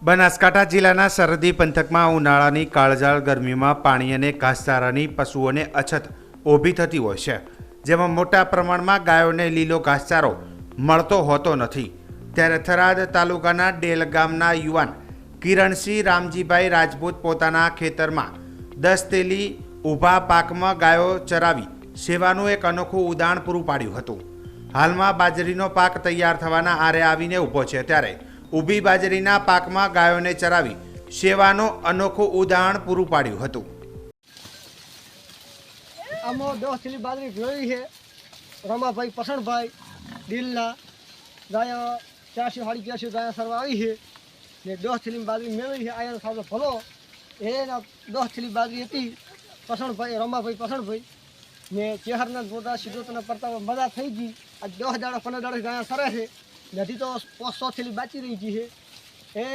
બનાસકાંઠા જિલ્લાના સરહદી પંથકમાં ઉનાળાની કાળઝાળ ગરમીમાં પાણી અને ઘાસચારાની પશુઓને અછત ઊભી થતી હોય છે, જેમાં મોટા પ્રમાણમાં ગાયોને લીલો ઘાસચારો મળતો હોતો નથી। ત્યારે થરાદ તાલુકાના ડેલ ગામના યુવાન કિરણસિંહ રામજીભાઈ રાજપૂત પોતાના ખેતરમાં 10 તેલી ઊભા પાકમાં ગાયો ચરાવી સેવાનું એક અનોખું ઉદાહરણ પૂરું પાડ્યું હતું। હાલમાં બાજરીનો પાક તૈયાર થવાના આરે આવીને ઊભો છે, ત્યારે ઊભી બાજરીના પાકમાં ગાયોને ચરાવી સેવાનું અનોખું ઉદાહરણ પૂરું પાડ્યું હતું। આમાં 10 થેલી બાજરી જોઈ છે। રમાભાઈ પસણભાઈ દિલના ગાયા 400-450 ગાયા સરવા આવી છે ને 10 થેલી બાજરી મેળવી છે। આયા સાહેબ ભલો એના 10 થેલી બાજરી હતી પસણભાઈ રમાભાઈ પસણભાઈ ને ચેહરના ગોદા સિદ્ધોતના પરતાવ મજા થઈ ગઈ। આ 10 દાડા 15 દાડા ગાયા સરે છે, નથી તો 500 થેલી બાચી રહી છે। એ